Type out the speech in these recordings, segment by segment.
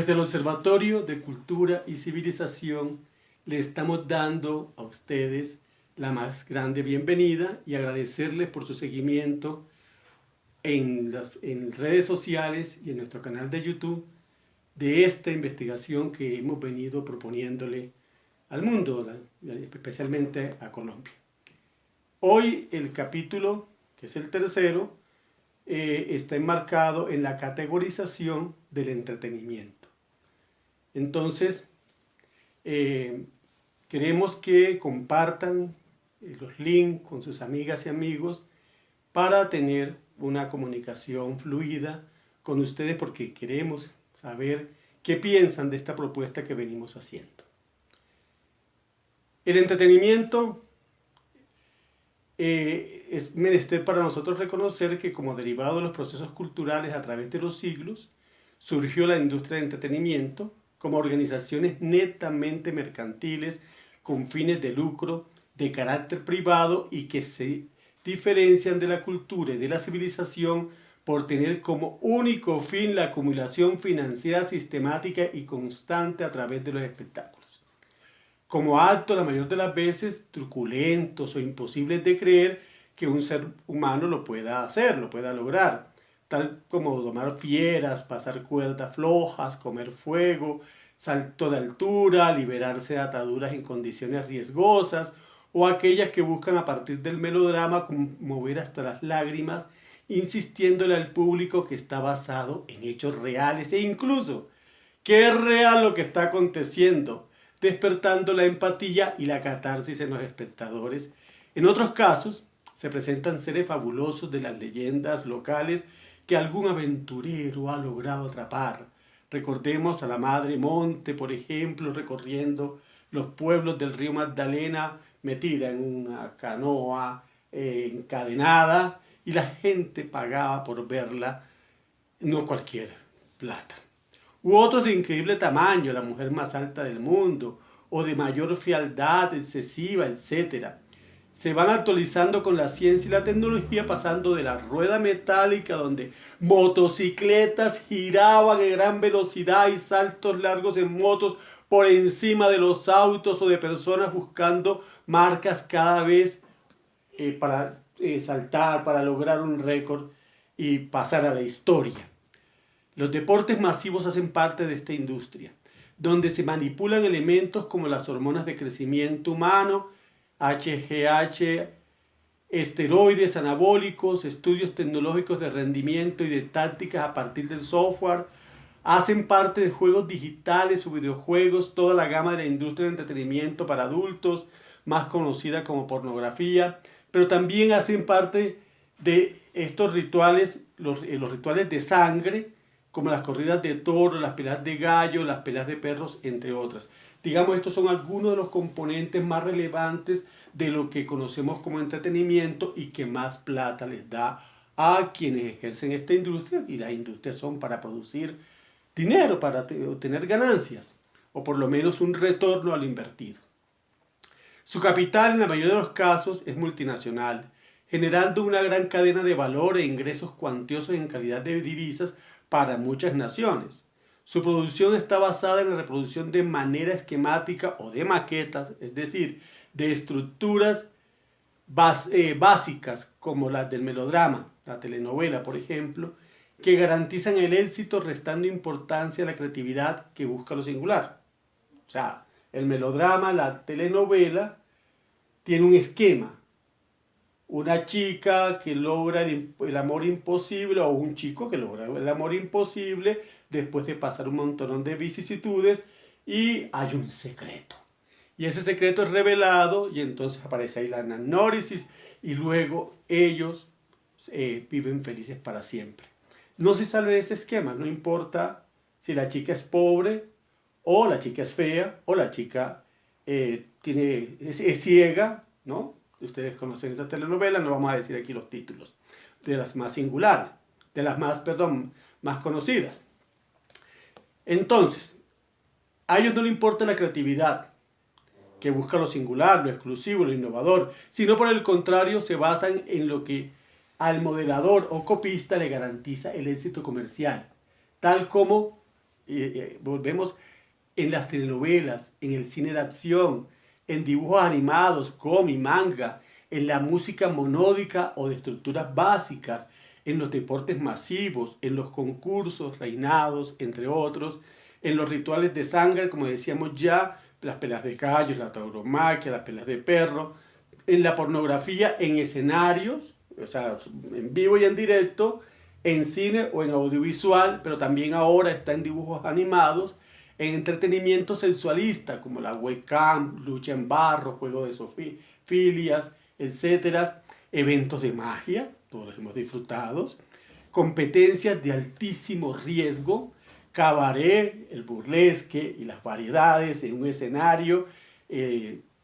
Desde el Observatorio de Cultura y Civilización le estamos dando a ustedes la más grande bienvenida y agradecerles por su seguimiento en redes sociales y en nuestro canal de YouTube de esta investigación que hemos venido proponiéndole al mundo, especialmente a Colombia. Hoy el capítulo, que es el tercero, está enmarcado en la categorización del entretenimiento. Entonces, queremos que compartan los links con sus amigas y amigos para tener una comunicación fluida con ustedes, porque queremos saber qué piensan de esta propuesta que venimos haciendo. El entretenimiento es menester para nosotros reconocer que, como derivado de los procesos culturales a través de los siglos, surgió la industria de entretenimiento como organizaciones netamente mercantiles con fines de lucro de carácter privado y que se diferencian de la cultura y de la civilización por tener como único fin la acumulación financiera sistemática y constante a través de los espectáculos. Como acto, la mayor de las veces, truculentos o imposibles de creer que un ser humano lo pueda hacer, lo pueda lograr, tal como domar fieras, pasar cuerdas flojas, comer fuego, salto de altura, liberarse de ataduras en condiciones riesgosas, o aquellas que buscan a partir del melodrama conmover hasta las lágrimas, insistiéndole al público que está basado en hechos reales e incluso que es real lo que está aconteciendo, despertando la empatía y la catarsis en los espectadores. En otros casos, se presentan seres fabulosos de las leyendas locales que algún aventurero ha logrado atrapar. Recordemos a la Madre Monte, por ejemplo, recorriendo los pueblos del río Magdalena, metida en una canoa encadenada, y la gente pagaba por verla, no cualquier plata. U otros de increíble tamaño, la mujer más alta del mundo, o de mayor fealdad excesiva, etc. Se van actualizando con la ciencia y la tecnología, pasando de la rueda metálica donde motocicletas giraban en gran velocidad y saltos largos en motos por encima de los autos, o de personas buscando marcas cada vez para saltar, para lograr un récord y pasar a la historia. Los deportes masivos hacen parte de esta industria, donde se manipulan elementos como las hormonas de crecimiento humano, HGH, esteroides anabólicos, estudios tecnológicos de rendimiento y de tácticas a partir del software. Hacen parte de juegos digitales o videojuegos, toda la gama de la industria de entretenimiento para adultos, más conocida como pornografía, pero también hacen parte de estos rituales, los rituales de sangre, como las corridas de toros, las peleas de gallo, las peleas de perros, entre otras. Digamos, estos son algunos de los componentes más relevantes de lo que conocemos como entretenimiento y que más plata les da a quienes ejercen esta industria, y las industrias son para producir dinero, para obtener ganancias, o por lo menos un retorno al invertido. Su capital en la mayoría de los casos es multinacional, generando una gran cadena de valor e ingresos cuantiosos en calidad de divisas para muchas naciones. Su producción está basada en la reproducción de manera esquemática o de maquetas, es decir, de estructuras básicas como las del melodrama, la telenovela, por ejemplo, que garantizan el éxito restando importancia a la creatividad que busca lo singular. O sea, el melodrama, la telenovela, tiene un esquema. Una chica que logra el amor imposible, o un chico que logra el amor imposible después de pasar un montón de vicisitudes, y hay un secreto. Y ese secreto es revelado, y entonces aparece ahí la anamnesis, y luego ellos viven felices para siempre. No se sale de ese esquema, no importa si la chica es pobre, o la chica es fea, o la chica es ciega, ¿no? Ustedes conocen esas telenovelas, no vamos a decir aquí los títulos, de las más singulares, de las más conocidas. Entonces, a ellos no les importa la creatividad, que busca lo singular, lo exclusivo, lo innovador, sino por el contrario se basan en lo que al modelador o copista le garantiza el éxito comercial, tal como volvemos en las telenovelas, en el cine de acción, en dibujos animados, cómic, manga, en la música monódica o de estructuras básicas, en los deportes masivos, en los concursos, reinados, entre otros, en los rituales de sangre, como decíamos ya, las peleas de gallos, la tauromaquia, las peleas de perro, en la pornografía, en escenarios, o sea, en vivo y en directo, en cine o en audiovisual, pero también ahora está en dibujos animados, en entretenimiento sensualista, como la webcam, lucha en barro, juego de filias, etcétera, eventos de magia, todos los hemos disfrutado, competencias de altísimo riesgo, cabaret, el burlesque y las variedades en un escenario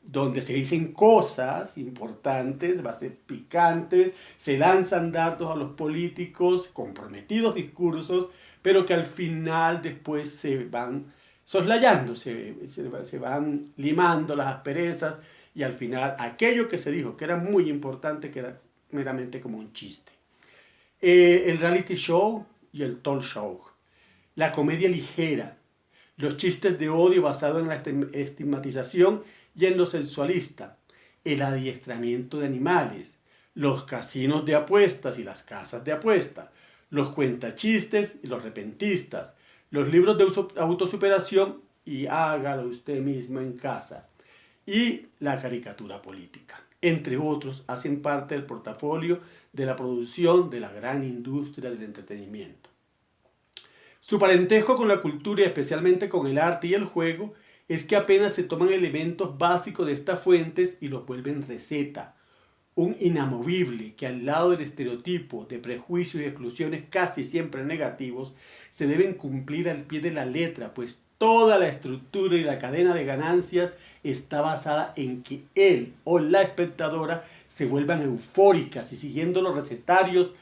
donde se dicen cosas importantes, bases picantes, se lanzan dardos a los políticos, comprometidos discursos, pero que al final después se van soslayando, se van limando las asperezas y al final aquello que se dijo que era muy importante queda meramente como un chiste. El reality show y el talk show, la comedia ligera, los chistes de odio basados en la estigmatización y en lo sensualista, el adiestramiento de animales, los casinos de apuestas y las casas de apuestas, los cuentachistes y los repentistas, los libros de autosuperación y hágalo usted mismo en casa, y la caricatura política, entre otros, hacen parte del portafolio de la producción de la gran industria del entretenimiento. Su parentesco con la cultura y especialmente con el arte y el juego es que apenas se toman elementos básicos de estas fuentes y los vuelven receta, un inamovible que al lado del estereotipo de prejuicios y exclusiones casi siempre negativos se deben cumplir al pie de la letra, pues toda la estructura y la cadena de ganancias está basada en que él o la espectadora se vuelvan eufóricas y siguiendo los recetarios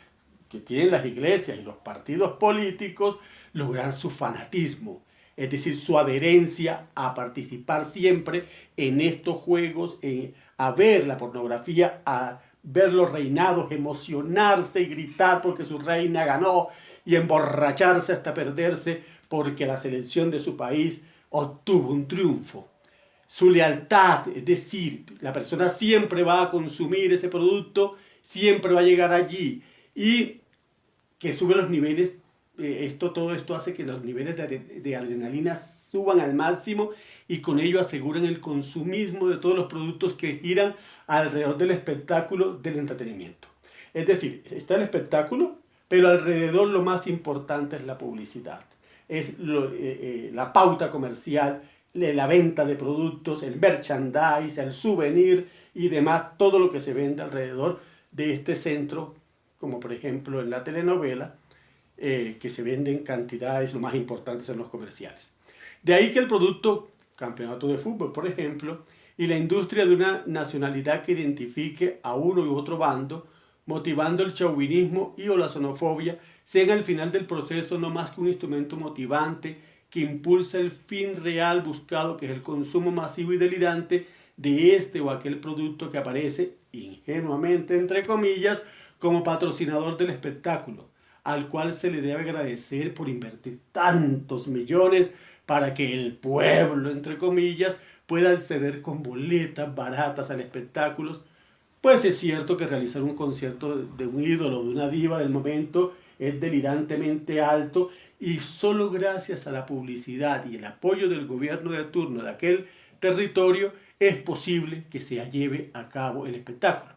que tienen las iglesias y los partidos políticos, lograr su fanatismo, es decir, su adherencia a participar siempre en estos juegos, a ver la pornografía, a ver los reinados, emocionarse y gritar porque su reina ganó y emborracharse hasta perderse porque la selección de su país obtuvo un triunfo. Su lealtad, es decir, la persona siempre va a consumir ese producto, siempre va a llegar allí y que sube los niveles, todo esto hace que los niveles de adrenalina suban al máximo y con ello aseguran el consumismo de todos los productos que giran alrededor del espectáculo del entretenimiento. Es decir, está el espectáculo, pero alrededor lo más importante es la publicidad, es la pauta comercial, la venta de productos, el merchandise, el souvenir y demás, todo lo que se vende alrededor de este centro, como por ejemplo en la telenovela, que se venden cantidades, lo más importante son los comerciales. De ahí que el producto, campeonato de fútbol, por ejemplo, y la industria de una nacionalidad que identifique a uno u otro bando, motivando el chauvinismo y o la xenofobia, sean al final del proceso no más que un instrumento motivante que impulsa el fin real buscado, que es el consumo masivo y delirante de este o aquel producto que aparece ingenuamente, entre comillas, como patrocinador del espectáculo, al cual se le debe agradecer por invertir tantos millones para que el pueblo, entre comillas, pueda acceder con boletas baratas al espectáculo. Pues es cierto que realizar un concierto de un ídolo, de una diva del momento, es delirantemente alto y solo gracias a la publicidad y el apoyo del gobierno de turno de aquel territorio es posible que se lleve a cabo el espectáculo.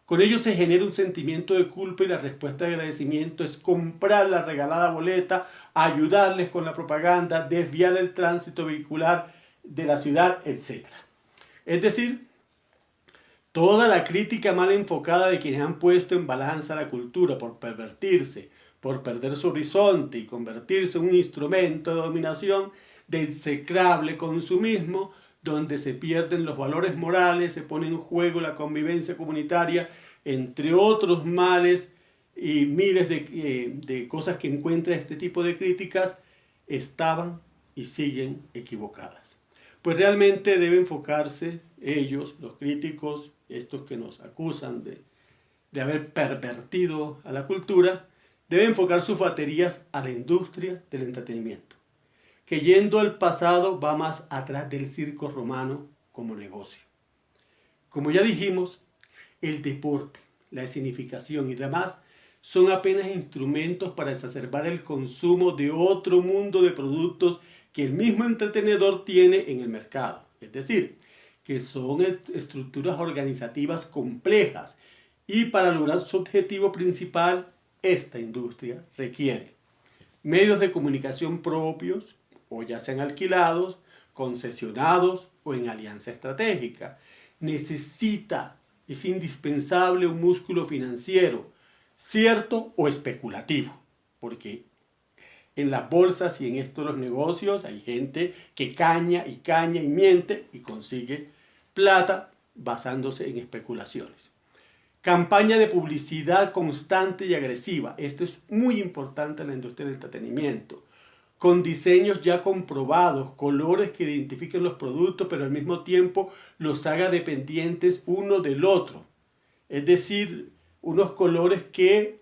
Con ello se genera un sentimiento de culpa y la respuesta de agradecimiento es comprar la regalada boleta, ayudarles con la propaganda, desviar el tránsito vehicular de la ciudad, etc. Es decir, toda la crítica mal enfocada de quienes han puesto en balanza la cultura por pervertirse, por perder su horizonte y convertirse en un instrumento de dominación del execrable consumismo, donde se pierden los valores morales, se pone en juego la convivencia comunitaria, entre otros males y miles de cosas que encuentra este tipo de críticas, estaban y siguen equivocadas. Pues realmente debe enfocarse ellos, los críticos, estos que nos acusan de haber pervertido a la cultura, deben enfocar sus baterías a la industria del entretenimiento. que yendo al pasado va más atrás del circo romano como negocio. Como ya dijimos, el deporte, la escenificación y demás son apenas instrumentos para exacerbar el consumo de otro mundo de productos que el mismo entretenedor tiene en el mercado. Es decir, que son estructuras organizativas complejas y para lograr su objetivo principal, esta industria requiere medios de comunicación propios o ya sean alquilados, concesionados o en alianza estratégica. Necesita, es indispensable un músculo financiero, cierto o especulativo, porque en las bolsas y en estos los negocios hay gente que caña y miente y consigue plata basándose en especulaciones. Campaña de publicidad constante y agresiva. Esto es muy importante en la industria del entretenimiento. Con diseños ya comprobados, colores que identifiquen los productos, pero al mismo tiempo los haga dependientes uno del otro. Es decir, unos colores que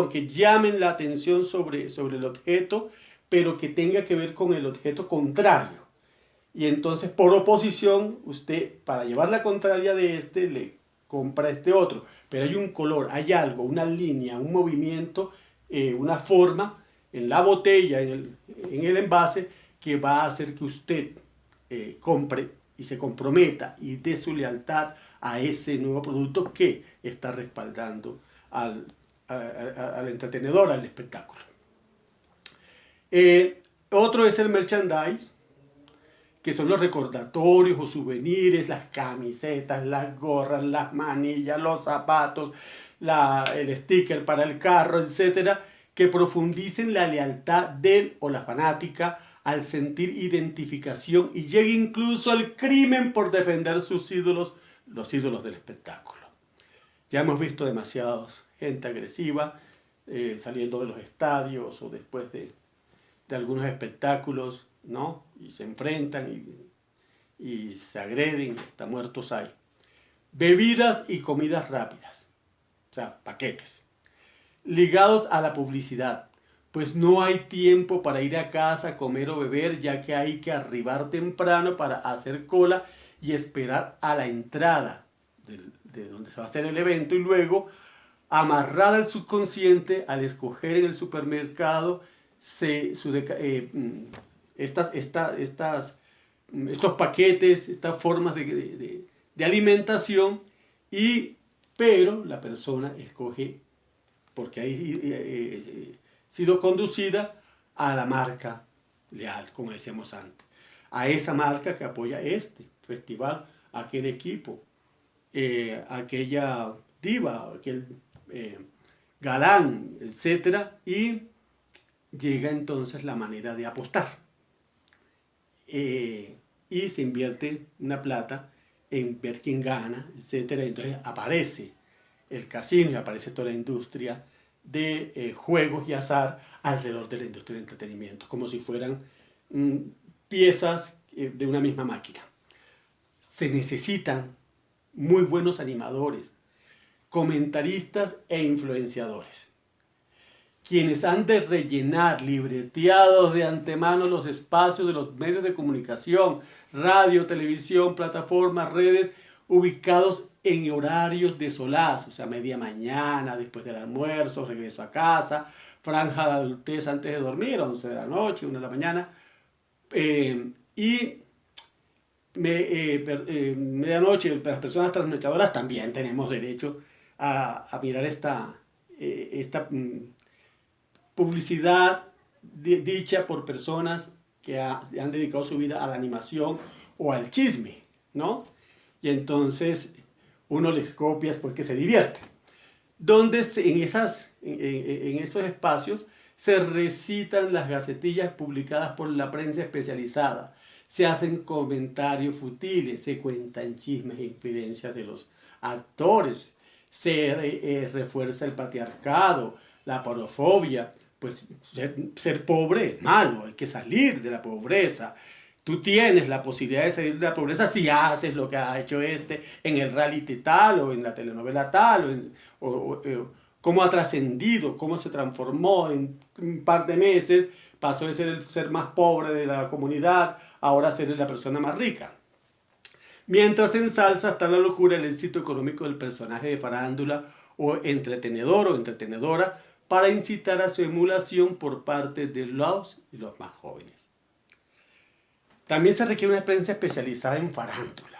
que llamen la atención sobre el objeto, pero que tenga que ver con el objeto contrario. Y entonces, por oposición, usted, para llevar la contraria de este, le compra este otro. Pero hay un color, hay algo, una línea, un movimiento, una forma en la botella, en el envase, que va a hacer que usted compre y se comprometa y dé su lealtad a ese nuevo producto que está respaldando al entretenedor, al espectáculo. Otro es el merchandise, que son los recordatorios o souvenirs, las camisetas, las gorras, las manillas, los zapatos, el sticker para el carro, etcétera, que profundicen la lealtad del o la fanática al sentir identificación y llegue incluso al crimen por defender sus ídolos, los ídolos del espectáculo. Ya hemos visto demasiados gente agresiva saliendo de los estadios o después de algunos espectáculos, ¿no? Y se enfrentan y se agreden, hasta muertos hay. Bebidas y comidas rápidas, o sea, paquetes, ligados a la publicidad, pues no hay tiempo para ir a casa a comer o beber, ya que hay que arribar temprano para hacer cola y esperar a la entrada de donde se va a hacer el evento y luego, amarrada al subconsciente, al escoger en el supermercado estos paquetes, estas formas de alimentación, pero la persona escoge, porque ha sido conducida a la marca leal, como decíamos antes, a esa marca que apoya este festival, aquel equipo, aquella diva, aquel galán, etcétera, y llega entonces la manera de apostar. Y se invierte una plata en ver quién gana, etcétera. Entonces aparece el casino y aparece toda la industria de juegos y azar alrededor de la industria del entretenimiento, como si fueran piezas de una misma máquina. Se necesitan muy buenos animadores, comentaristas e influenciadores, quienes han de rellenar libreteados de antemano los espacios de los medios de comunicación, radio, televisión, plataformas, redes, ubicados en horarios de solaz, o sea, media mañana, después del almuerzo, regreso a casa, franja de adultez antes de dormir, 11 de la noche, 1 de la mañana, y medianoche. Las personas transmitidoras también tenemos derecho a mirar esta publicidad dicha por personas que han dedicado su vida a la animación o al chisme, ¿no? Y entonces uno les copia porque se divierte. Donde en esos espacios se recitan las gacetillas publicadas por la prensa especializada, se hacen comentarios futiles, se cuentan chismes e infidencias de los actores, se refuerza el patriarcado, la porofobia. Pues ser pobre es malo, hay que salir de la pobreza. Tú tienes la posibilidad de salir de la pobreza si haces lo que ha hecho en el reality tal o en la telenovela tal, o cómo ha trascendido, cómo se transformó en un par de meses pasó de ser el ser más pobre de la comunidad, ahora a ser la persona más rica. Mientras ensalza hasta la locura el éxito económico del personaje de farándula o entretenedor o entretenedora para incitar a su emulación por parte de los y los más jóvenes. También se requiere una prensa especializada en farándula,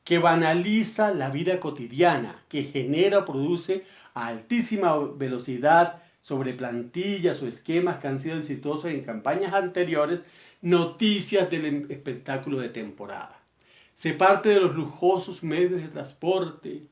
que banaliza la vida cotidiana, que genera o produce a altísima velocidad sobre plantillas o esquemas que han sido exitosos en campañas anteriores, noticias del espectáculo de temporada. Se parte de los lujosos medios de transporte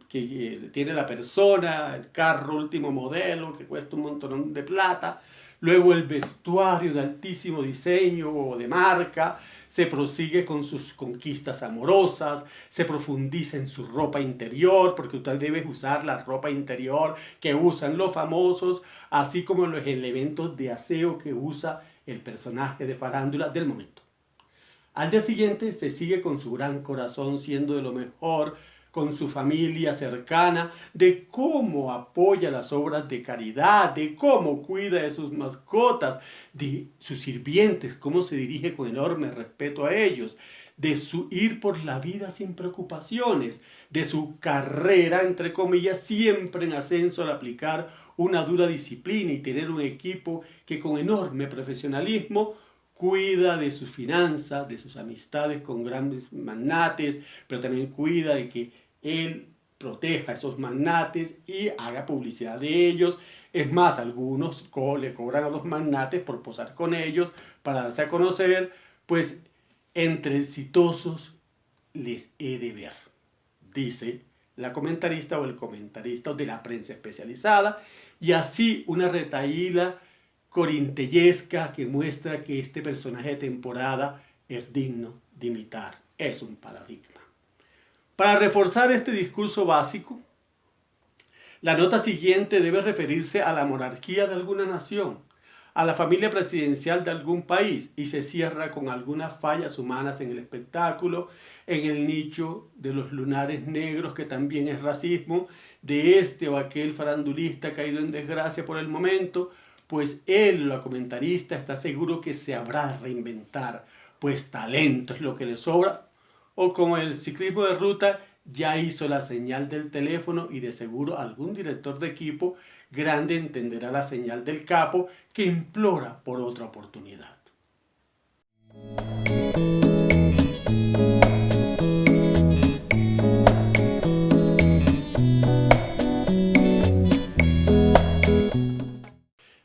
que tiene la persona, el carro último modelo que cuesta un montón de plata, luego el vestuario de altísimo diseño o de marca, se prosigue con sus conquistas amorosas, se profundiza en su ropa interior, porque usted debe usar la ropa interior que usan los famosos, así como los elementos de aseo que usa el personaje de farándula del momento. Al día siguiente se sigue con su gran corazón siendo de lo mejor, con su familia cercana, de cómo apoya las obras de caridad, de cómo cuida de sus mascotas, de sus sirvientes, cómo se dirige con enorme respeto a ellos, de su ir por la vida sin preocupaciones, de su carrera, entre comillas, siempre en ascenso al aplicar una dura disciplina y tener un equipo que con enorme profesionalismo cuida de sus finanzas, de sus amistades con grandes magnates, pero también cuida de que él proteja a esos magnates y haga publicidad de ellos. Es más, algunos le cobran a los magnates por posar con ellos para darse a conocer, pues entre exitosos les he de ver, dice la comentarista o el comentarista de la prensa especializada, y así una retahíla corintellesca que muestra que este personaje de temporada es digno de imitar, es un paradigma. Para reforzar este discurso básico, la nota siguiente debe referirse a la monarquía de alguna nación, a la familia presidencial de algún país, y se cierra con algunas fallas humanas en el espectáculo, en el nicho de los lunares negros, que también es racismo, de este o aquel farandulista caído en desgracia por el momento, pues él, la comentarista, está seguro que se habrá de reinventar, pues talento es lo que le sobra, o como el ciclismo de ruta, ya hizo la señal del teléfono y de seguro algún director de equipo grande entenderá la señal del capo que implora por otra oportunidad.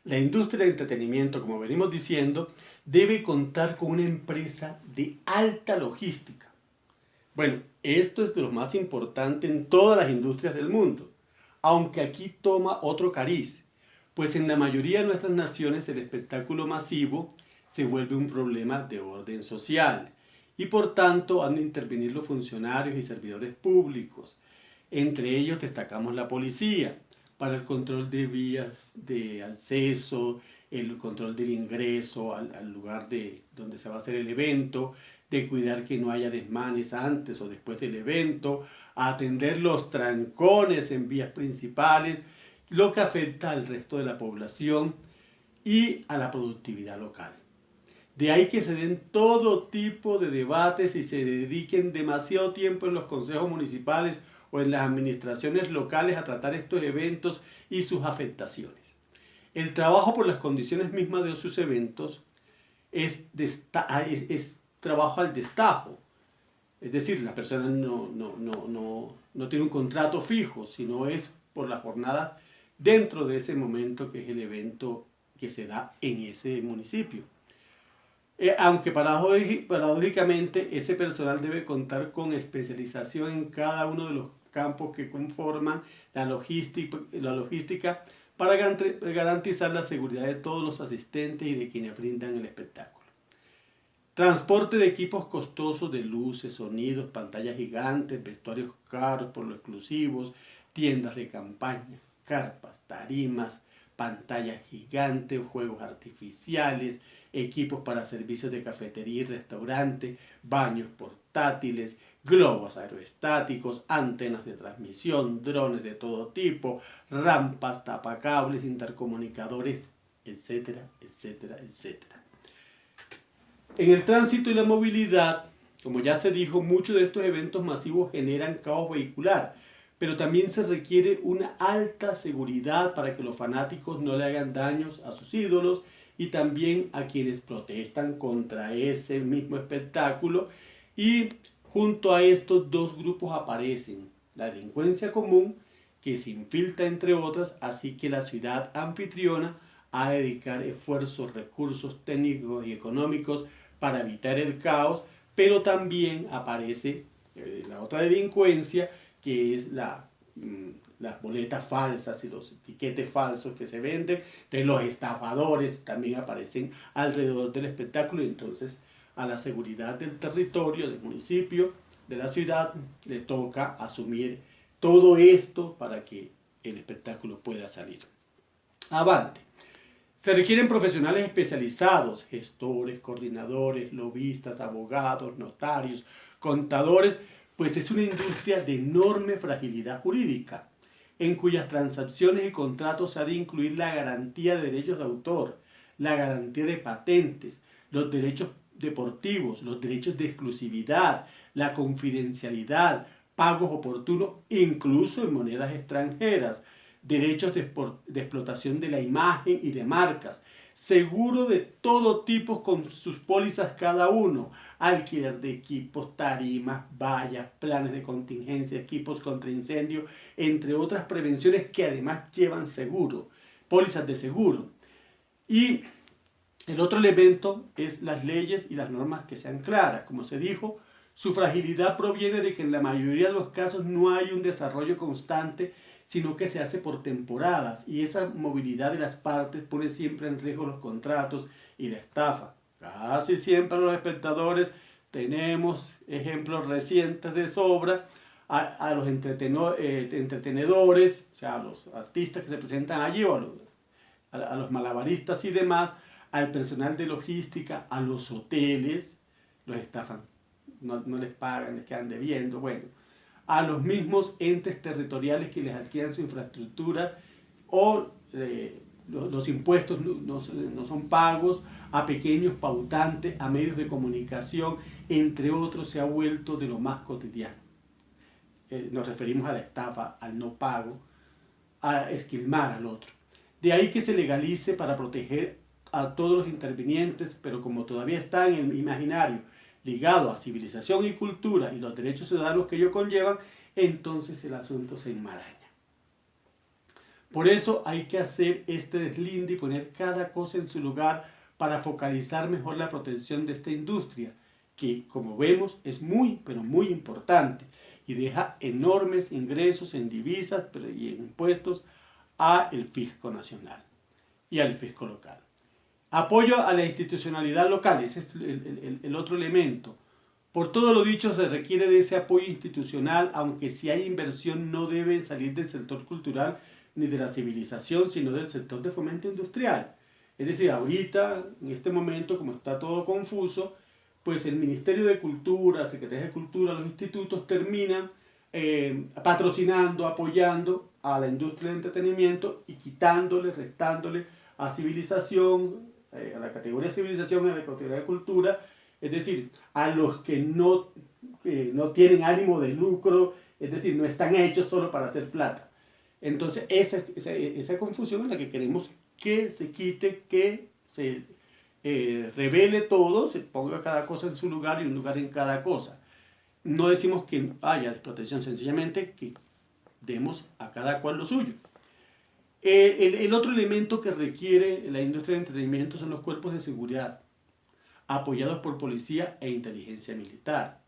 La industria del entretenimiento, como venimos diciendo, debe contar con una empresa de alta logística. Bueno, esto es de lo más importante en todas las industrias del mundo, aunque aquí toma otro cariz, pues en la mayoría de nuestras naciones el espectáculo masivo se vuelve un problema de orden social y por tanto han de intervenir los funcionarios y servidores públicos. Entre ellos destacamos la policía para el control de vías de acceso, el control del ingreso al lugar donde se va a hacer el evento, de cuidar que no haya desmanes antes o después del evento, a atender los trancones en vías principales, lo que afecta al resto de la población y a la productividad local. De ahí que se den todo tipo de debates y se dediquen demasiado tiempo en los consejos municipales o en las administraciones locales a tratar estos eventos y sus afectaciones. El trabajo por las condiciones mismas de sus eventos es trabajo al destajo. Es decir, la persona no tiene un contrato fijo, sino es por las jornadas dentro de ese momento que es el evento que se da en ese municipio. Aunque paradójicamente ese personal debe contar con especialización en cada uno de los campos que conforman la logística para garantizar la seguridad de todos los asistentes y de quienes brindan el espectáculo. Transporte de equipos costosos de luces, sonidos, pantallas gigantes, vestuarios caros por lo exclusivos, tiendas de campaña, carpas, tarimas, pantallas gigantes, juegos artificiales, equipos para servicios de cafetería y restaurante, baños portátiles, globos aerostáticos, antenas de transmisión, drones de todo tipo, rampas, tapacables, intercomunicadores etcétera, etcétera, etcétera. En el tránsito y la movilidad, como ya se dijo, muchos de estos eventos masivos generan caos vehicular, pero también se requiere una alta seguridad para que los fanáticos no le hagan daños a sus ídolos y también a quienes protestan contra ese mismo espectáculo. Y junto a estos dos grupos aparecen la delincuencia común, que se infiltra entre otras, así que la ciudad anfitriona ha de dedicar esfuerzos, recursos técnicos y económicos para evitar el caos, pero también aparece la otra delincuencia, que es las boletas falsas y los tiquetes falsos que se venden. De los estafadores también aparecen alrededor del espectáculo, y entonces a la seguridad del territorio, del municipio, de la ciudad, le toca asumir todo esto para que el espectáculo pueda salir avante. Se requieren profesionales especializados, gestores, coordinadores, lobistas, abogados, notarios, contadores, pues es una industria de enorme fragilidad jurídica, en cuyas transacciones y contratos se ha de incluir la garantía de derechos de autor, la garantía de patentes, los derechos deportivos, los derechos de exclusividad, la confidencialidad, pagos oportunos, incluso en monedas extranjeras, derechos de explotación de la imagen y de marcas, seguro de todo tipo con sus pólizas cada uno, alquiler de equipos, tarimas, vallas, planes de contingencia, equipos contra incendio, entre otras prevenciones que además llevan seguro, pólizas de seguro. Y el otro elemento es las leyes y las normas que sean claras. Como se dijo, su fragilidad proviene de que en la mayoría de los casos no hay un desarrollo constante, sino que se hace por temporadas, y esa movilidad de las partes pone siempre en riesgo los contratos y la estafa. Casi siempre los espectadores tenemos ejemplos recientes de sobra a los entretenedores, o sea, a los artistas que se presentan allí, o a los malabaristas y demás, al personal de logística, a los hoteles, los estafan, no les pagan, les quedan debiendo, bueno, a los mismos entes territoriales que les adquieran su infraestructura, o los impuestos no son pagos, a pequeños pautantes, a medios de comunicación, entre otros, se ha vuelto de lo más cotidiano. Nos referimos a la estafa, al no pago, a esquilmar al otro. De ahí que se legalice para proteger a todos los intervinientes, pero como todavía está en el imaginario ligado a civilización y cultura y los derechos ciudadanos que ello conllevan, entonces el asunto se enmaraña. Por eso hay que hacer este deslinde y poner cada cosa en su lugar para focalizar mejor la protección de esta industria, que como vemos es muy, pero muy importante y deja enormes ingresos en divisas y en impuestos al fisco nacional y al fisco local. Apoyo a la institucionalidad local, ese es el otro elemento. Por todo lo dicho, se requiere de ese apoyo institucional, aunque si hay inversión no debe salir del sector cultural ni de la civilización, sino del sector de fomento industrial. Es decir, ahorita, en este momento, como está todo confuso, pues el Ministerio de Cultura, la Secretaría de Cultura, los institutos terminan patrocinando, apoyando a la industria del entretenimiento y quitándole, restándole a civilización, a la categoría de civilización, a la categoría de cultura, es decir, a los que no tienen ánimo de lucro, es decir, no están hechos solo para hacer plata. Entonces, esa confusión es la que queremos que se quite, que se revele todo, se ponga cada cosa en su lugar y un lugar en cada cosa. No decimos que haya desprotección, sencillamente que demos a cada cual lo suyo. El otro elemento que requiere la industria del entretenimiento son los cuerpos de seguridad, apoyados por policía e inteligencia militar.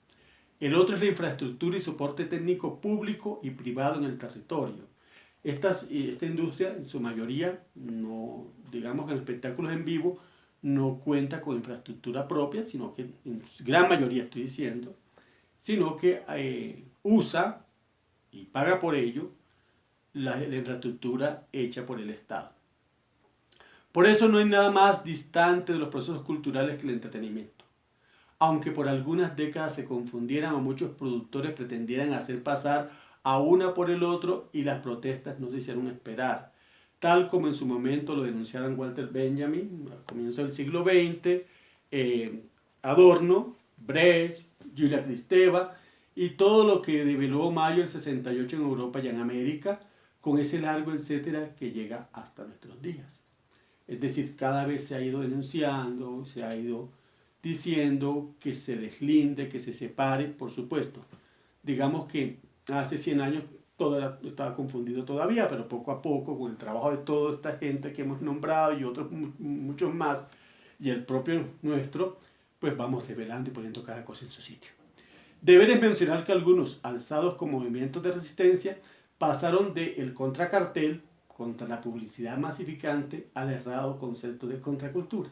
El otro es la infraestructura y soporte técnico público y privado en el territorio. Esta industria, en su mayoría, no, digamos en espectáculos en vivo, no cuenta con infraestructura propia, sino que, en su gran mayoría estoy diciendo, sino que usa y paga por ello la infraestructura hecha por el Estado. Por eso no hay nada más distante de los procesos culturales que el entretenimiento. Aunque por algunas décadas se confundieran o muchos productores pretendieran hacer pasar a una por el otro y las protestas no se hicieron esperar. tal como en su momento lo denunciaron Walter Benjamin al comienzo del siglo XX, Adorno, Brecht, Julia Kristeva y todo lo que develó Mayo del 68 en Europa y en América, con ese largo etcétera que llega hasta nuestros días. Es decir, cada vez se ha ido denunciando, se ha ido diciendo que se deslinde, que se separe, por supuesto. Digamos que hace 100 años todo estaba confundido todavía, pero poco a poco, con el trabajo de toda esta gente que hemos nombrado y otros muchos más, y el propio nuestro, pues vamos develando y poniendo cada cosa en su sitio. Deberes mencionar que algunos, alzados como movimientos de resistencia, pasaron del contracartel, contra la publicidad masificante, al errado concepto de contracultura,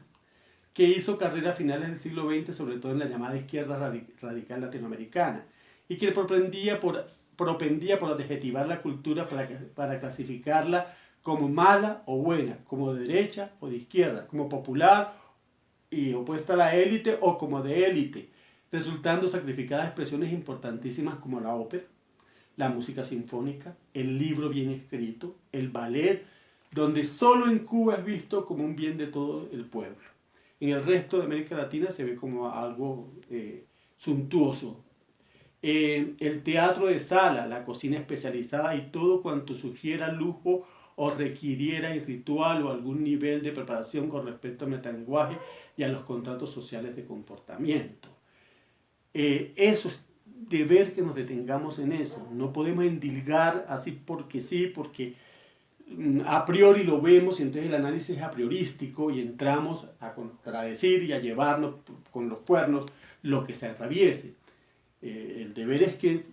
que hizo carrera a finales del siglo XX, sobre todo en la llamada izquierda radical latinoamericana, y que propendía por adjetivar la cultura para clasificarla como mala o buena, como de derecha o de izquierda, como popular y opuesta a la élite o como de élite, resultando sacrificadas expresiones importantísimas como la ópera, la música sinfónica, el libro bien escrito, el ballet, donde solo en Cuba es visto como un bien de todo el pueblo. En el resto de América Latina se ve como algo suntuoso. El teatro de sala, la cocina especializada y todo cuanto sugiera lujo o requiriera el ritual o algún nivel de preparación con respecto al metalenguaje y a los contratos sociales de comportamiento. Eso es de ver que nos detengamos en eso. No podemos endilgar así porque sí, porque a priori lo vemos y entonces el análisis es a priorístico y entramos a contradecir y a llevarnos con los cuernos lo que se atraviese. El deber es que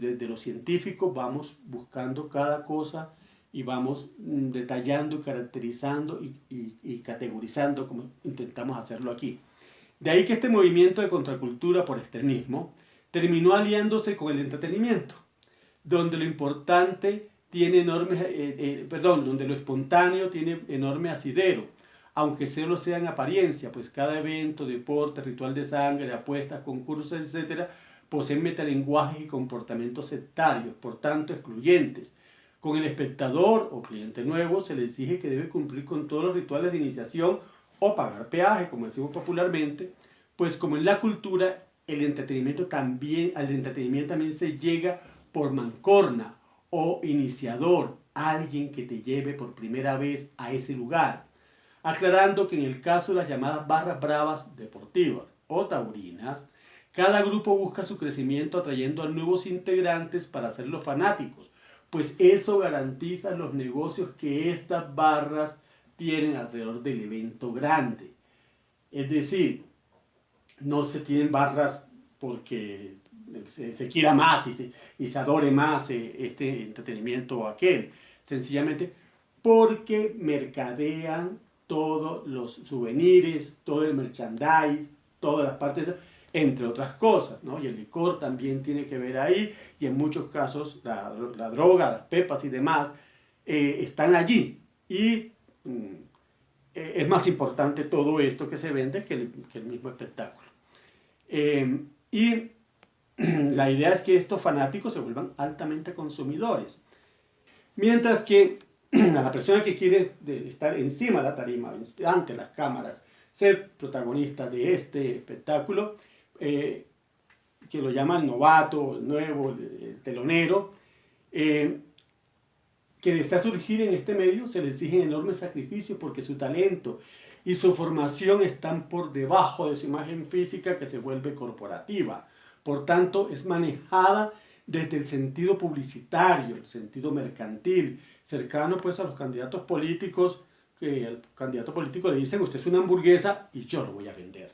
desde los científicos vamos buscando cada cosa y vamos detallando, caracterizando y categorizando como intentamos hacerlo aquí. De ahí que este movimiento de contracultura por extremismo terminó aliándose con el entretenimiento, donde lo importante tiene donde lo espontáneo tiene enorme asidero, aunque solo sea en apariencia, pues cada evento, deporte, ritual de sangre, apuestas, concursos, etc., poseen metalenguajes y comportamientos sectarios, por tanto excluyentes. Con el espectador o cliente nuevo se le exige que debe cumplir con todos los rituales de iniciación o pagar peaje, como decimos popularmente, pues como en la cultura, al entretenimiento también se llega por mancorna o iniciador, alguien que te lleve por primera vez a ese lugar. Aclarando que en el caso de las llamadas barras bravas deportivas o taurinas, cada grupo busca su crecimiento atrayendo a nuevos integrantes para hacerlos fanáticos, pues eso garantiza los negocios que estas barras tienen alrededor del evento grande. Es decir, no se tienen barras porque se quiera más y se adore más este entretenimiento o aquel, sencillamente porque mercadean todos los souvenirs, todo el merchandise, todas las partes, entre otras cosas, ¿no? Y el licor también tiene que ver ahí, y en muchos casos la droga, las pepas y demás están allí, y es más importante todo esto que se vende que el mismo espectáculo. Y la idea es que estos fanáticos se vuelvan altamente consumidores. Mientras que a la persona que quiere estar encima de la tarima, ante las cámaras, ser protagonista de este espectáculo, que lo llaman novato, el nuevo, el telonero, que desea surgir en este medio, se le exigen enormes sacrificios porque su talento y su formación están por debajo de su imagen física que se vuelve corporativa. Por tanto, es manejada desde el sentido publicitario, el sentido mercantil, cercano pues a los candidatos políticos, que al candidato político le dicen, usted es una hamburguesa y yo lo voy a vender.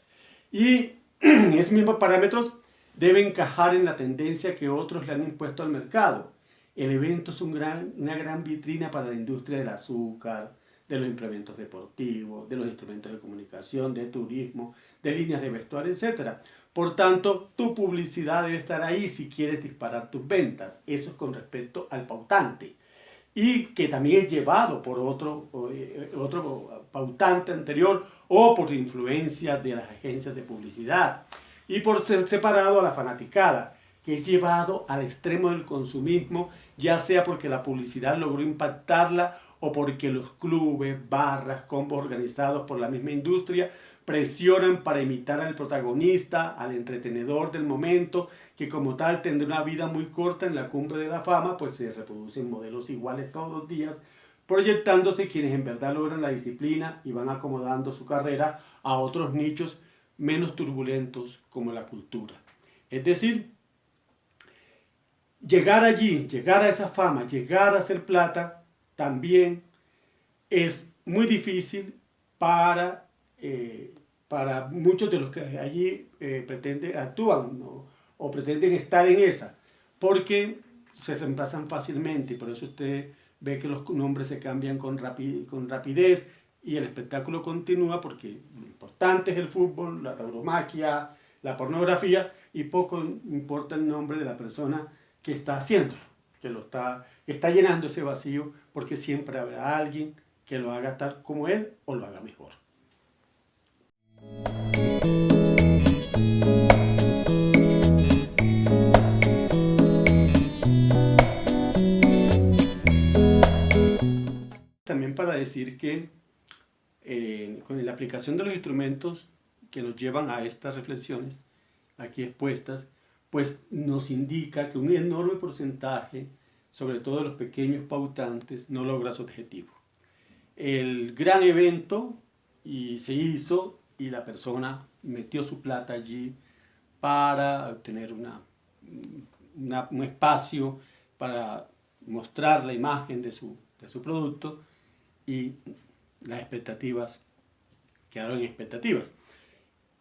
Y esos mismos parámetros deben encajar en la tendencia que otros le han impuesto al mercado. El evento es una gran vitrina para la industria del azúcar, de los implementos deportivos, de los instrumentos de comunicación, de turismo, de líneas de vestuario, etc. Por tanto, tu publicidad debe estar ahí si quieres disparar tus ventas. Eso es con respecto al pautante. Y que también es llevado por otro pautante anterior o por influencia de las agencias de publicidad. Y por ser separado a la fanaticada, que es llevado al extremo del consumismo, ya sea porque la publicidad logró impactarla o porque los clubes, barras, combos organizados por la misma industria presionan para imitar al protagonista, al entretenedor del momento, que como tal tendrá una vida muy corta en la cumbre de la fama, pues se reproducen modelos iguales todos los días, proyectándose quienes en verdad logran la disciplina y van acomodando su carrera a otros nichos menos turbulentos como la cultura. Es decir, llegar allí, llegar a esa fama, llegar a hacer plata, también es muy difícil para muchos de los que allí actúan, ¿no? O pretenden estar en esa, porque se reemplazan fácilmente y por eso usted ve que los nombres se cambian con rapidez y el espectáculo continúa porque lo importante es el fútbol, la tauromaquia, la pornografía y poco importa el nombre de la persona que está haciéndolo, que está llenando ese vacío porque siempre habrá alguien que lo haga tal como él o lo haga mejor. También para decir que con la aplicación de los instrumentos que nos llevan a estas reflexiones aquí expuestas, pues nos indica que un enorme porcentaje, sobre todo de los pequeños pautantes, no logra su objetivo. El gran evento se hizo y la persona metió su plata allí para obtener un espacio para mostrar la imagen de su producto y las expectativas quedaron en expectativas.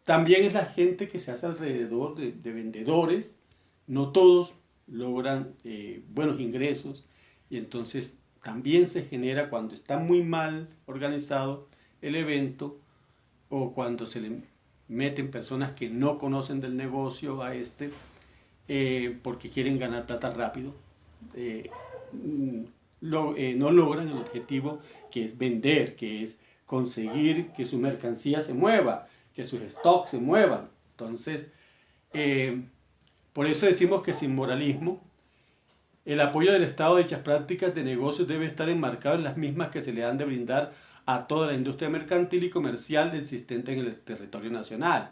También es la gente que se hace alrededor de vendedores, no todos logran buenos ingresos y entonces también se genera cuando está muy mal organizado el evento o cuando se le meten personas que no conocen del negocio a porque quieren ganar plata rápido, no logran el objetivo que es vender, que es conseguir que su mercancía se mueva, que sus stocks se muevan. Entonces, por eso decimos que sin moralismo, el apoyo del Estado a dichas prácticas de negocios debe estar enmarcado en las mismas que se le han de brindar a toda la industria mercantil y comercial existente en el territorio nacional,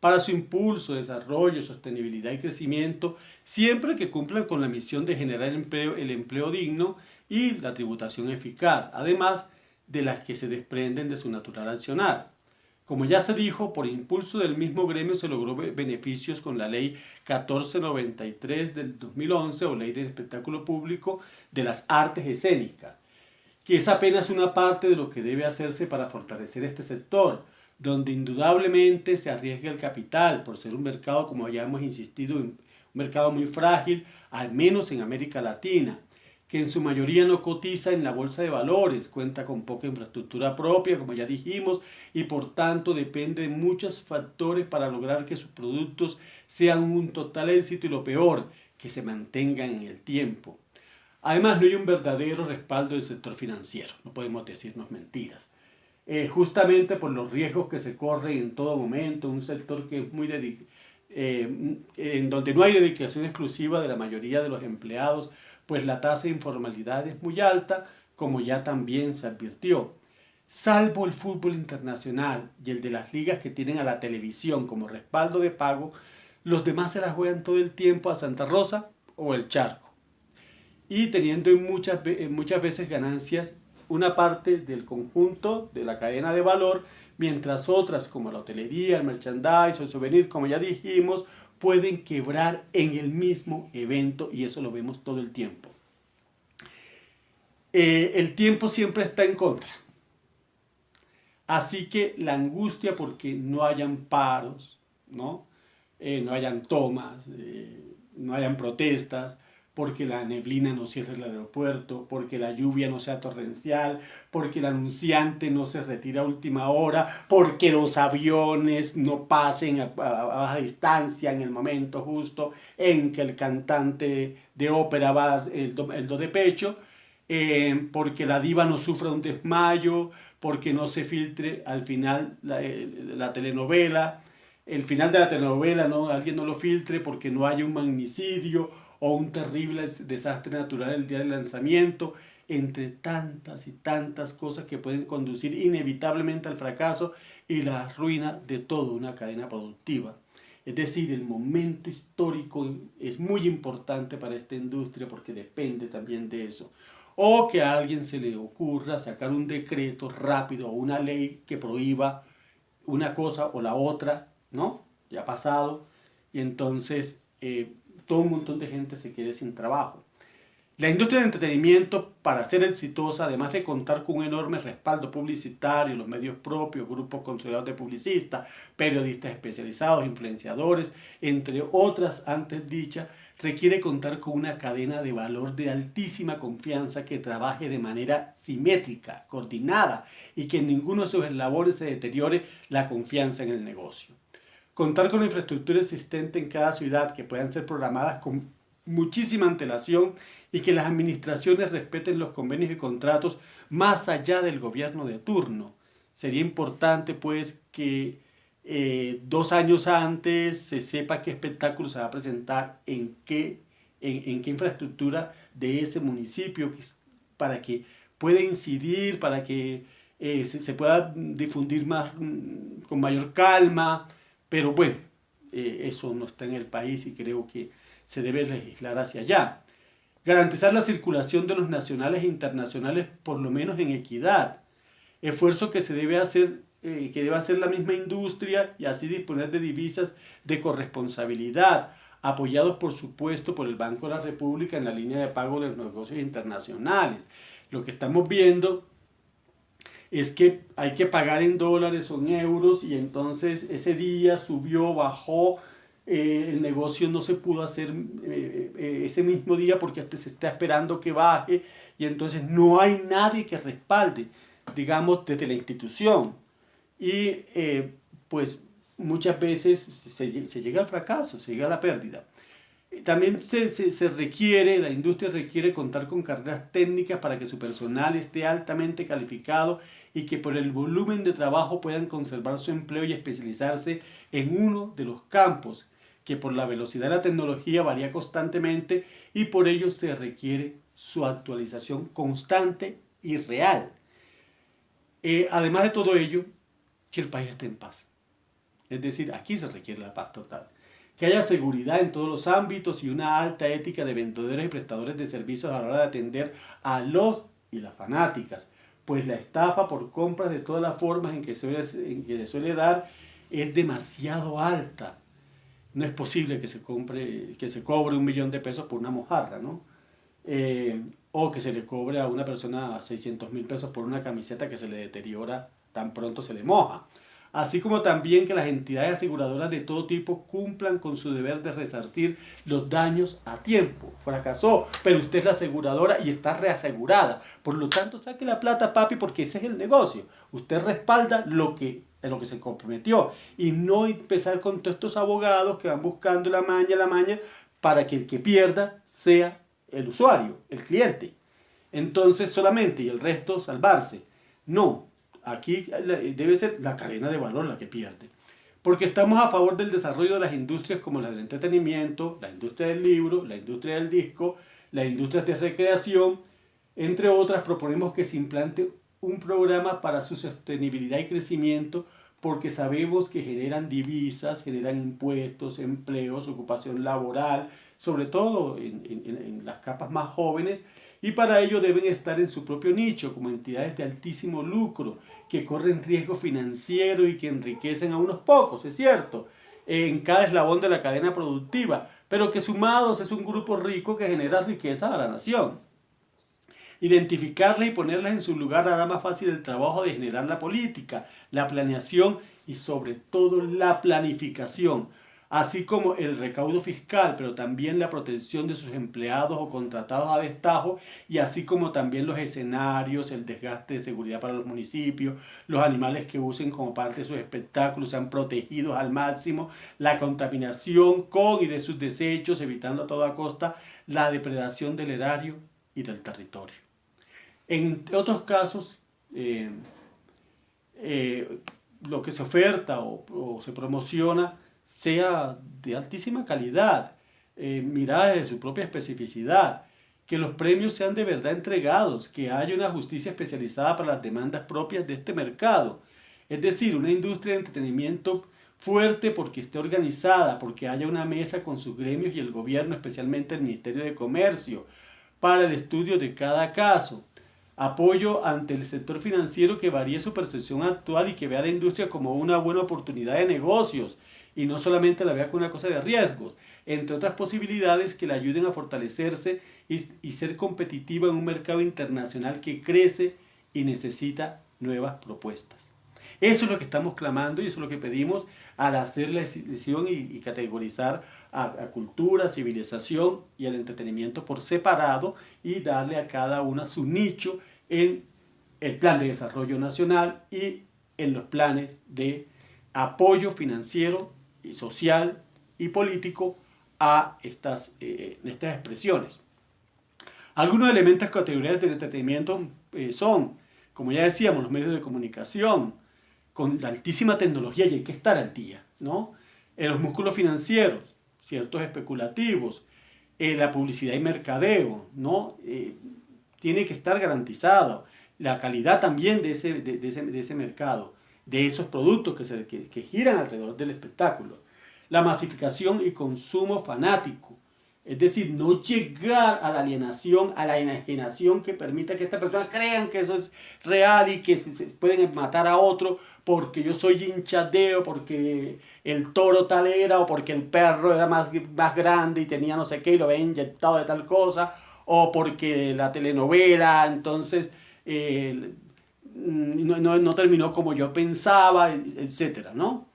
para su impulso, desarrollo, sostenibilidad y crecimiento, siempre que cumplan con la misión de generar el empleo digno y la tributación eficaz, además de las que se desprenden de su natural accionar. Como ya se dijo, por impulso del mismo gremio se logró beneficios con la Ley 1493 del 2011 o Ley del Espectáculo Público de las Artes Escénicas, que es apenas una parte de lo que debe hacerse para fortalecer este sector, donde indudablemente se arriesga el capital por ser un mercado, como ya hemos insistido, un mercado muy frágil, al menos en América Latina, que en su mayoría no cotiza en la bolsa de valores, cuenta con poca infraestructura propia, como ya dijimos, y por tanto depende de muchos factores para lograr que sus productos sean un total éxito y lo peor, que se mantengan en el tiempo. Además, no hay un verdadero respaldo del sector financiero, no podemos decirnos mentiras. Justamente por los riesgos que se corren en todo momento, un sector que es muy en donde no hay dedicación exclusiva de la mayoría de los empleados, pues la tasa de informalidad es muy alta, como ya también se advirtió. Salvo el fútbol internacional y el de las ligas que tienen a la televisión como respaldo de pago, los demás se la juegan todo el tiempo a Santa Rosa o el Charco. Y teniendo muchas veces ganancias una parte del conjunto de la cadena de valor, mientras otras como la hotelería, el merchandise o el souvenir, como ya dijimos, pueden quebrar en el mismo evento y eso lo vemos todo el tiempo. El tiempo siempre está en contra. Así que la angustia porque no hayan paros, no hayan tomas, no hayan protestas, porque la neblina no cierre el aeropuerto, porque la lluvia no sea torrencial, porque el anunciante no se retira a última hora, porque los aviones no pasen a baja distancia en el momento justo en que el cantante de ópera va el do de pecho, porque la diva no sufra un desmayo, porque no se filtre al final la telenovela, el final de la telenovela, alguien no lo filtre porque no haya un magnicidio o un terrible desastre natural el día del lanzamiento, entre tantas y tantas cosas que pueden conducir inevitablemente al fracaso y la ruina de toda una cadena productiva. Es decir, el momento histórico es muy importante para esta industria porque depende también de eso. O que a alguien se le ocurra sacar un decreto rápido o una ley que prohíba una cosa o la otra, ¿no? Ya ha pasado. Y entonces todo un montón de gente se quede sin trabajo. La industria del entretenimiento, para ser exitosa, además de contar con un enorme respaldo publicitario, los medios propios, grupos consolidados de publicistas, periodistas especializados, influenciadores, entre otras antes dichas, requiere contar con una cadena de valor de altísima confianza que trabaje de manera simétrica, coordinada y que en ninguno de sus eslabones se deteriore la confianza en el negocio. Contar con la infraestructura existente en cada ciudad que puedan ser programadas con muchísima antelación y que las administraciones respeten los convenios y contratos más allá del gobierno de turno. Sería importante pues que 2 años antes se sepa qué espectáculo se va a presentar en qué infraestructura de ese municipio para que pueda incidir, para que se pueda difundir más, con mayor calma, pero bueno, eso no está en el país y creo que se debe legislar hacia allá. Garantizar la circulación de los nacionales e internacionales, por lo menos en equidad. Esfuerzo que se debe hacer, que debe hacer la misma industria y así disponer de divisas de corresponsabilidad, apoyados por supuesto por el Banco de la República en la línea de pago de los negocios internacionales. Lo que estamos viendo es que hay que pagar en dólares o en euros y entonces ese día subió, bajó, el negocio no se pudo hacer ese mismo día porque hasta se está esperando que baje y entonces no hay nadie que respalde, digamos, desde la institución. Y pues muchas veces se llega al fracaso, se llega a la pérdida. También se requiere, la industria requiere contar con carreras técnicas para que su personal esté altamente calificado y que por el volumen de trabajo puedan conservar su empleo y especializarse en uno de los campos que por la velocidad de la tecnología varía constantemente y por ello se requiere su actualización constante y real. Además de todo ello, que el país esté en paz. Es decir, aquí se requiere la paz total. Que haya seguridad en todos los ámbitos y una alta ética de vendedores y prestadores de servicios a la hora de atender a los y las fanáticas, pues la estafa por compras de todas las formas en que se suele dar es demasiado alta. No es posible que se cobre 1 millón de pesos por una mojarra, ¿no? O que se le cobre a una persona 600.000 pesos por una camiseta que se le deteriora tan pronto se le moja. Así como también que las entidades aseguradoras de todo tipo cumplan con su deber de resarcir los daños a tiempo. Fracasó, pero usted es la aseguradora y está reasegurada. Por lo tanto, saque la plata, papi, porque ese es el negocio. Usted respalda en lo que se comprometió y no empezar con todos estos abogados que van buscando la maña, para que el que pierda sea el usuario, el cliente. Entonces solamente y el resto salvarse. No, aquí debe ser la cadena de valor la que pierde. Porque estamos a favor del desarrollo de las industrias como la del entretenimiento, la industria del libro, la industria del disco, la industria de recreación, entre otras. Proponemos que se implante un programa para su sostenibilidad y crecimiento porque sabemos que generan divisas, generan impuestos, empleos, ocupación laboral, sobre todo en las capas más jóvenes, y para ello deben estar en su propio nicho como entidades de altísimo lucro, que corren riesgo financiero y que enriquecen a unos pocos, es cierto, en cada eslabón de la cadena productiva, pero que sumados es un grupo rico que genera riqueza a la nación. Identificarlas y ponerlas en su lugar hará más fácil el trabajo de generar la política, la planeación y sobre todo la planificación, así como el recaudo fiscal, pero también la protección de sus empleados o contratados a destajo, y así como también los escenarios, el desgaste de seguridad para los municipios, los animales que usen como parte de sus espectáculos sean protegidos al máximo, la contaminación con y de sus desechos, evitando a toda costa la depredación del erario y del territorio. En otros casos, lo que se oferta o se promociona sea de altísima calidad, mirada desde su propia especificidad, que los premios sean de verdad entregados, que haya una justicia especializada para las demandas propias de este mercado. Es decir, una industria de entretenimiento fuerte porque esté organizada, porque haya una mesa con sus gremios y el gobierno, especialmente el Ministerio de Comercio, para el estudio de cada caso. Apoyo ante el sector financiero que varíe su percepción actual y que vea a la industria como una buena oportunidad de negocios y no solamente la vea como una cosa de riesgos, entre otras posibilidades que le ayuden a fortalecerse y ser competitiva en un mercado internacional que crece y necesita nuevas propuestas. Eso es lo que estamos clamando y eso es lo que pedimos al hacer la decisión y categorizar a cultura, civilización y al entretenimiento por separado y darle a cada una su nicho en el plan de desarrollo nacional y en los planes de apoyo financiero y social y político a estas expresiones. Algunos elementos categorías del entretenimiento son, como ya decíamos, los medios de comunicación, con altísima tecnología y hay que estar al día, ¿no? Los músculos financieros, ciertos especulativos, la publicidad y mercadeo, ¿no? Tiene que estar garantizado. La calidad también de ese mercado, de esos productos que giran alrededor del espectáculo. La masificación y consumo fanático. Es decir, no llegar a la alienación, a la enajenación que permita que estas personas crean que eso es real y que se pueden matar a otro porque yo soy hincha de, o porque el toro tal era, o porque el perro era más grande y tenía no sé qué y lo había inyectado de tal cosa, o porque la telenovela entonces no terminó como yo pensaba, etc., ¿no?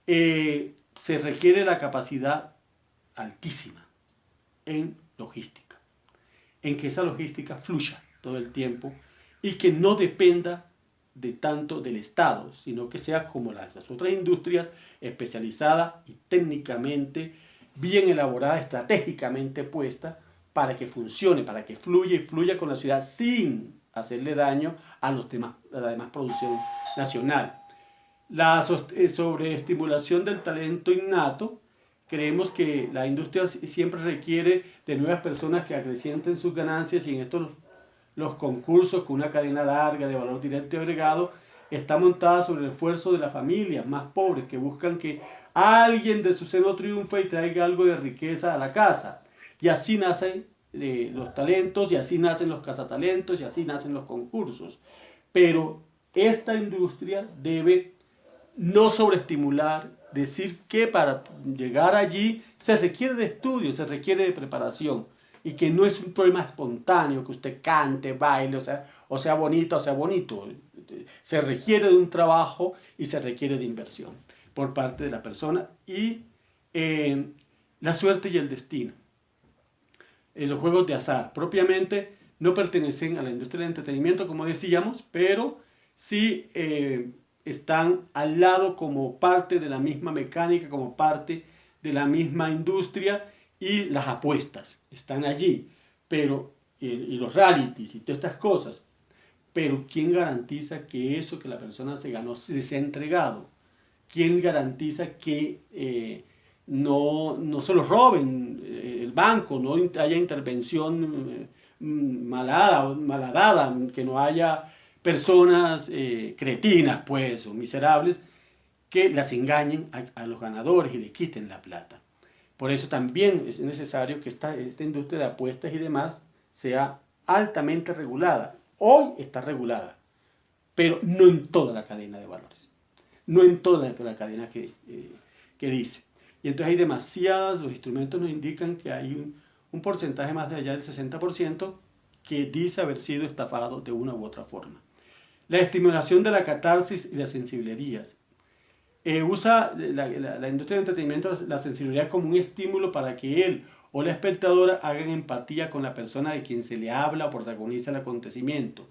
Se requiere la capacidad altísima en logística, en que esa logística fluya todo el tiempo y que no dependa de tanto del Estado, sino que sea como las otras industrias, especializada y técnicamente bien elaborada, estratégicamente puesta para que funcione, para que fluya y fluya con la ciudad sin hacerle daño a la demás producción nacional. La sobreestimulación del talento innato. Creemos que la industria siempre requiere de nuevas personas que acrecienten sus ganancias y en estos los concursos con una cadena larga de valor directo y agregado está montada sobre el esfuerzo de las familias más pobres que buscan que alguien de su seno triunfe y traiga algo de riqueza a la casa. Y así nacen los talentos y así nacen los cazatalentos y así nacen los concursos. Pero esta industria debe no sobreestimular, decir que para llegar allí se requiere de estudio, se requiere de preparación y que no es un problema espontáneo que usted cante, baile, o sea bonito, se requiere de un trabajo y se requiere de inversión por parte de la persona y la suerte y el destino. Los juegos de azar propiamente no pertenecen a la industria del entretenimiento, como decíamos, pero sí están al lado como parte de la misma mecánica, como parte de la misma industria, y las apuestas están allí, pero y los realities y todas estas cosas, pero ¿quién garantiza que eso que la persona se ganó se ha entregado? ¿Quién garantiza que no se lo roben el banco, no haya intervención malhadada, que no haya personas cretinas, pues, o miserables, que las engañen a los ganadores y les quiten la plata? Por eso también es necesario que esta industria de apuestas y demás sea altamente regulada. Hoy está regulada, pero no en toda la cadena de valores, no en toda la cadena que dice. Y entonces hay demasiados, los instrumentos nos indican que hay un porcentaje más de allá del 60% que dice haber sido estafado de una u otra forma. La estimulación de la catarsis y las sensibilidades. Usa la industria del entretenimiento la sensibilidad como un estímulo para que él o la espectadora hagan empatía con la persona de quien se le habla o protagoniza el acontecimiento.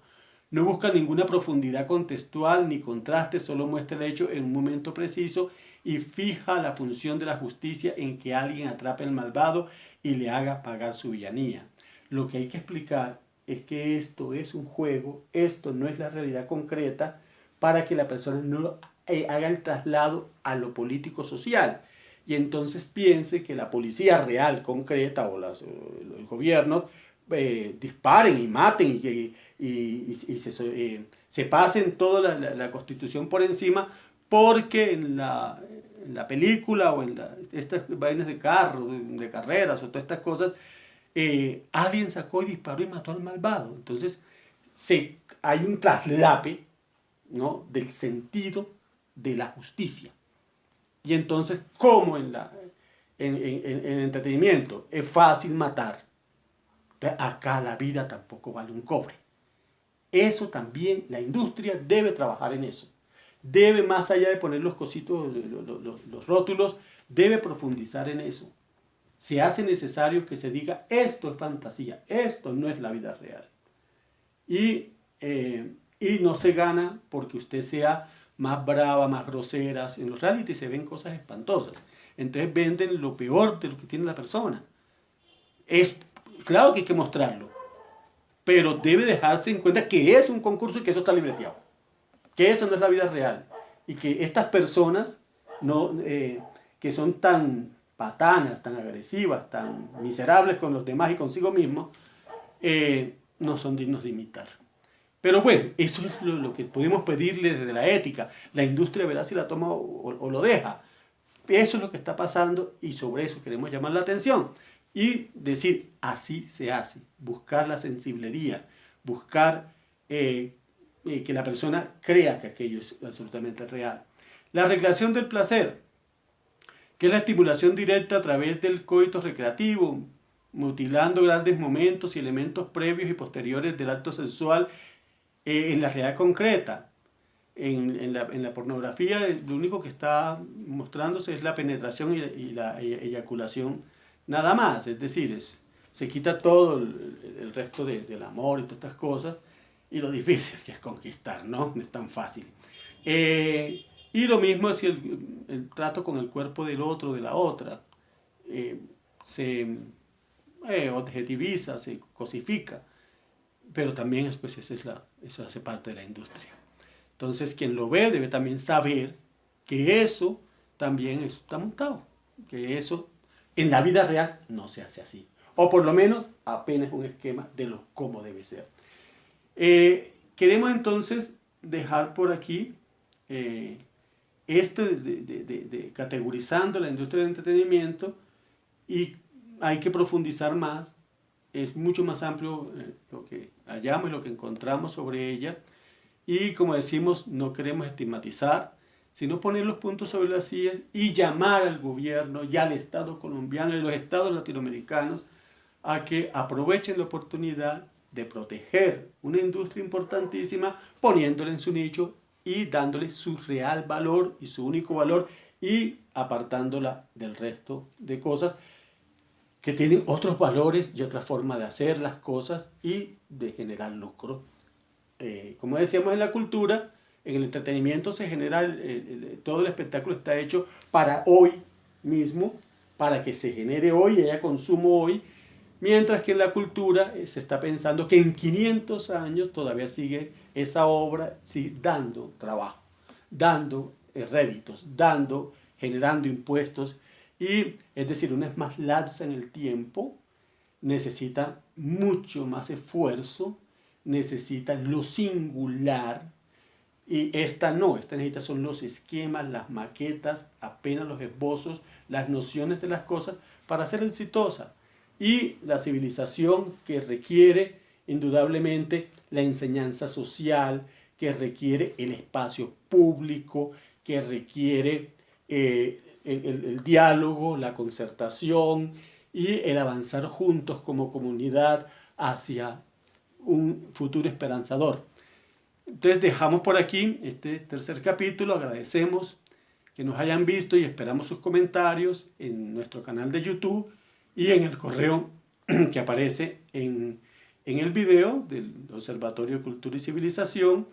No busca ninguna profundidad contextual ni contraste, solo muestra el hecho en un momento preciso y fija la función de la justicia en que alguien atrape al malvado y le haga pagar su villanía. Lo que hay que explicar es que esto es un juego, esto no es la realidad concreta, para que la persona no haga el traslado a lo político-social y entonces piense que la policía real, concreta, o los gobiernos disparen y maten y se pasen toda la Constitución por encima, porque en la película o en estas vainas de carros, de carreras o todas estas cosas, alguien sacó y disparó y mató al malvado. Entonces hay un traslape, ¿no?, del sentido de la justicia. Y entonces, como en el entretenimiento es fácil matar, acá la vida tampoco vale un cobre. Eso también, la industria debe trabajar en eso. Debe, más allá de poner los cositos, los rótulos, debe profundizar en eso. Se hace necesario que se diga, esto es fantasía, esto no es la vida real. Y no se gana porque usted sea más brava, más grosera. En los reality se ven cosas espantosas. Entonces venden lo peor de lo que tiene la persona. Es claro que hay que mostrarlo, pero debe dejarse en cuenta que es un concurso y que eso está libreteado, que eso no es la vida real, y que estas personas no, que son tan patanas, tan agresivas, tan miserables con los demás y consigo mismos, no son dignos de imitar. Pero bueno, eso es lo que podemos pedirle desde la ética. La industria verá si la toma o lo deja. Eso es lo que está pasando y sobre eso queremos llamar la atención. Y decir, así se hace. Buscar la sensiblería, buscar que la persona crea que aquello es absolutamente real. La recreación del placer, que es la estimulación directa a través del coito recreativo, mutilando grandes momentos y elementos previos y posteriores del acto sexual en la realidad concreta. En la pornografía lo único que está mostrándose es la penetración y la eyaculación nada más, es decir, se quita todo el resto del amor y todas estas cosas, y lo difícil que es conquistar, ¿no? No es tan fácil. Y lo mismo es el trato con el cuerpo del otro, de la otra. Se objetiviza, se cosifica, pero también después eso hace parte de la industria. Entonces quien lo ve debe también saber que eso también está montado, que eso en la vida real no se hace así, o por lo menos apenas un esquema de cómo debe ser. Queremos entonces dejar por aquí esto de categorizando la industria del entretenimiento, y hay que profundizar más. Es mucho más amplio lo que hallamos y lo que encontramos sobre ella. Y como decimos, no queremos estigmatizar, sino poner los puntos sobre las sillas y llamar al gobierno y al Estado colombiano y a los estados latinoamericanos a que aprovechen la oportunidad de proteger una industria importantísima, poniéndola en su nicho y dándole su real valor y su único valor, y apartándola del resto de cosas que tienen otros valores y otra forma de hacer las cosas y de generar lucro. Como decíamos en la cultura, en el entretenimiento se genera, todo el espectáculo está hecho para hoy mismo, para que se genere hoy y haya consumo hoy, mientras que en la cultura se está pensando que en 500 años todavía sigue esa obra, sí, dando trabajo, dando réditos, generando impuestos, y es decir, una es más lapsa en el tiempo, necesita mucho más esfuerzo, necesita lo singular, y esta necesita son los esquemas, las maquetas, apenas los esbozos, las nociones de las cosas para ser exitosa. Y la civilización que requiere indudablemente la enseñanza social, que requiere el espacio público, que requiere el diálogo, la concertación y el avanzar juntos como comunidad hacia un futuro esperanzador. Entonces dejamos por aquí este tercer capítulo. Agradecemos que nos hayan visto y esperamos sus comentarios en nuestro canal de YouTube y en el correo que aparece en el video del Observatorio de Cultura y Civilización,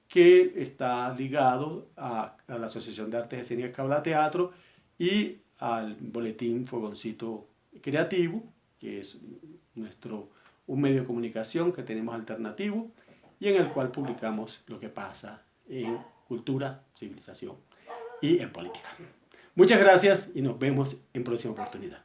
que está ligado a la Asociación de Artes Escénicas Cabla Teatro y al boletín Fogoncito Creativo, que es un medio de comunicación que tenemos alternativo y en el cual publicamos lo que pasa en cultura, civilización y en política. Muchas gracias y nos vemos en próxima oportunidad.